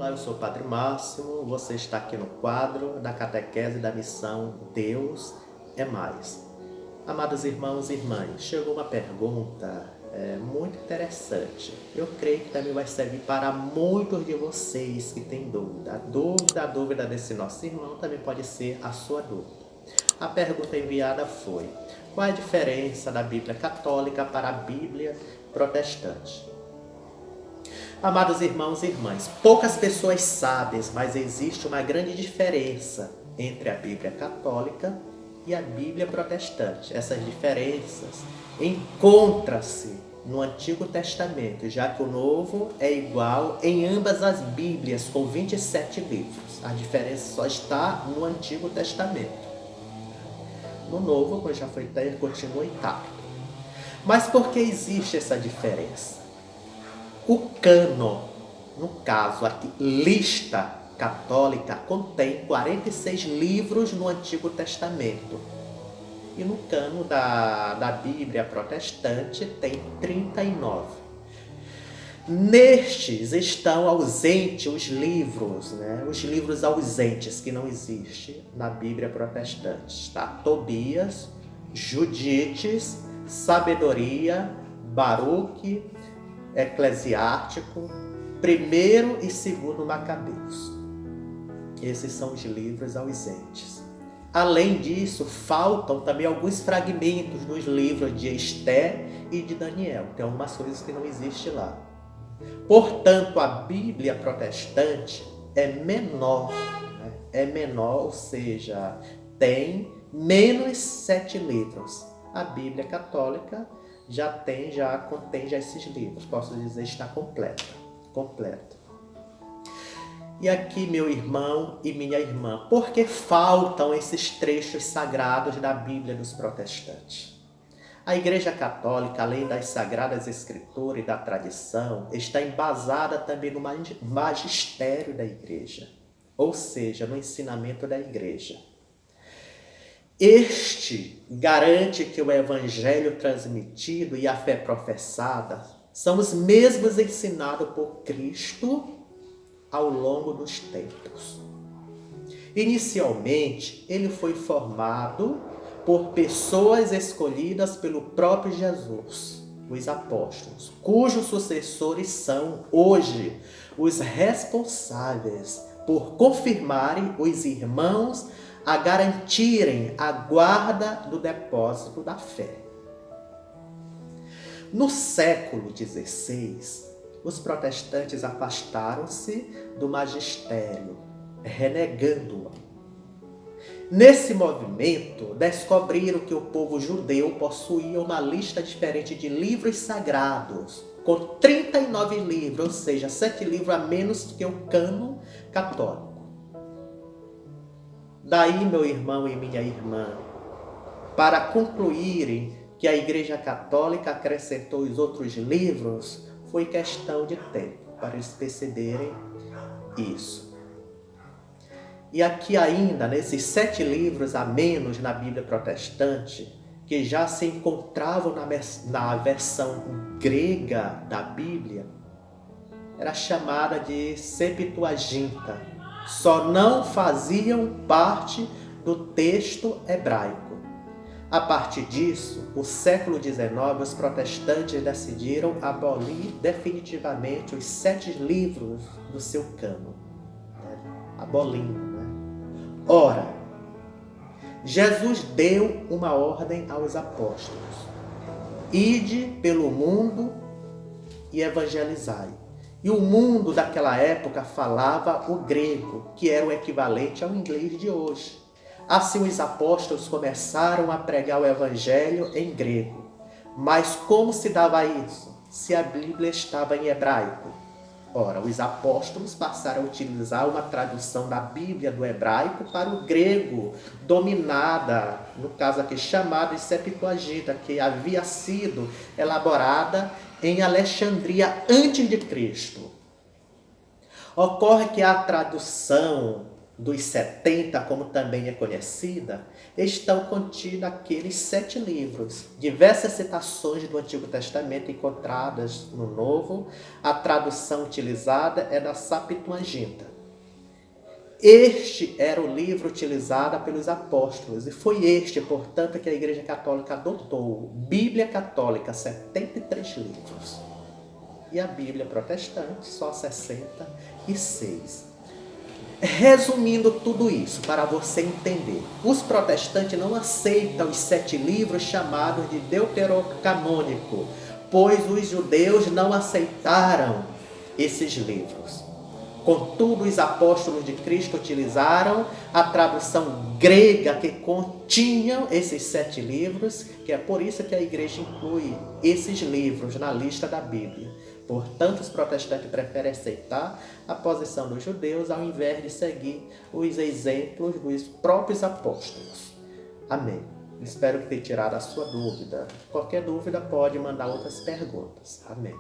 Olá, eu sou o Padre Máximo, você está aqui no quadro da catequese da missão Deus é Mais. Amados irmãos e irmãs, chegou uma pergunta muito interessante. Eu creio que também vai servir para muitos de vocês que têm dúvida. A dúvida desse nosso irmão também pode ser a sua dúvida. A pergunta enviada foi: qual é a diferença da Bíblia católica para a Bíblia protestante? Amados irmãos e irmãs, poucas pessoas sabem, mas existe uma grande diferença entre a Bíblia católica e a Bíblia protestante. Essas diferenças encontram-se no Antigo Testamento, já que o Novo é igual em ambas as Bíblias, com 27 livros. A diferença só está no Antigo Testamento. No Novo, como já foi dito, continua intacto. Mas por que existe essa diferença? O cânon, no caso aqui, lista católica, contém 46 livros no Antigo Testamento. E no cânon da Bíblia protestante tem 39. Nestes estão ausentes os livros ausentes que não existem na Bíblia protestante. Tá? Tobias, Judites, Sabedoria, Baruque, Eclesiástico, 1º e 2º Macabeus. Esses são os livros ausentes. Além disso, faltam também alguns fragmentos dos livros de Esté e de Daniel. Tem algumas coisas que não existem lá. Portanto, a Bíblia protestante é menor, ou seja, tem menos 7 livros. A Bíblia católica contém esses livros. Posso dizer, está completa. E aqui, meu irmão e minha irmã, por que faltam esses trechos sagrados da Bíblia dos protestantes? A Igreja Católica, além das Sagradas Escrituras e da tradição, está embasada também no magistério da Igreja, ou seja, no ensinamento da Igreja. Este garante que o Evangelho transmitido e a fé professada são os mesmos ensinados por Cristo ao longo dos tempos. Inicialmente, ele foi formado por pessoas escolhidas pelo próprio Jesus, os apóstolos, cujos sucessores são hoje os responsáveis por confirmarem os irmãos a garantirem a guarda do depósito da fé. No século XVI, os protestantes afastaram-se do magistério, renegando-o. Nesse movimento, descobriram que o povo judeu possuía uma lista diferente de livros sagrados, com 39 livros, ou seja, 7 livros a menos que o cânon católico. Daí, meu irmão e minha irmã, para concluírem que a Igreja Católica acrescentou os outros livros, foi questão de tempo para eles perceberem isso. E aqui ainda, nesses 7 livros a menos na Bíblia protestante, que já se encontravam na versão grega da Bíblia, era chamada de Septuaginta. Só não faziam parte do texto hebraico. A partir disso, no século XIX, os protestantes decidiram abolir definitivamente os 7 livros do seu cânon. Abolindo, Ora, Jesus deu uma ordem aos apóstolos: ide pelo mundo e evangelizai. E o mundo daquela época falava o grego, que era o equivalente ao inglês de hoje. Assim, os apóstolos começaram a pregar o evangelho em grego. Mas como se dava isso, se a Bíblia estava em hebraico? Ora, os apóstolos passaram a utilizar uma tradução da Bíblia do hebraico para o grego, dominada, no caso aqui chamada de Septuaginta, que havia sido elaborada em Alexandria antes de Cristo. Ocorre que a tradução dos 70, como também é conhecida, estão contidos aqueles 7 livros. Diversas citações do Antigo Testamento encontradas no Novo. A tradução utilizada é da Septuaginta. Este era o livro utilizado pelos apóstolos, e foi este, portanto, que a Igreja Católica adotou. Bíblia Católica, 73 livros. E a Bíblia Protestante, só 66. Resumindo tudo isso, para você entender, os protestantes não aceitam os 7 livros chamados de deuterocanônico, pois os judeus não aceitaram esses livros. Contudo, os apóstolos de Cristo utilizaram a tradução grega que continham esses 7 livros, que é por isso que a igreja inclui esses livros na lista da Bíblia. Portanto, os protestantes preferem aceitar a posição dos judeus ao invés de seguir os exemplos dos próprios apóstolos. Amém. Espero que tenha tirado a sua dúvida. Qualquer dúvida pode mandar outras perguntas. Amém.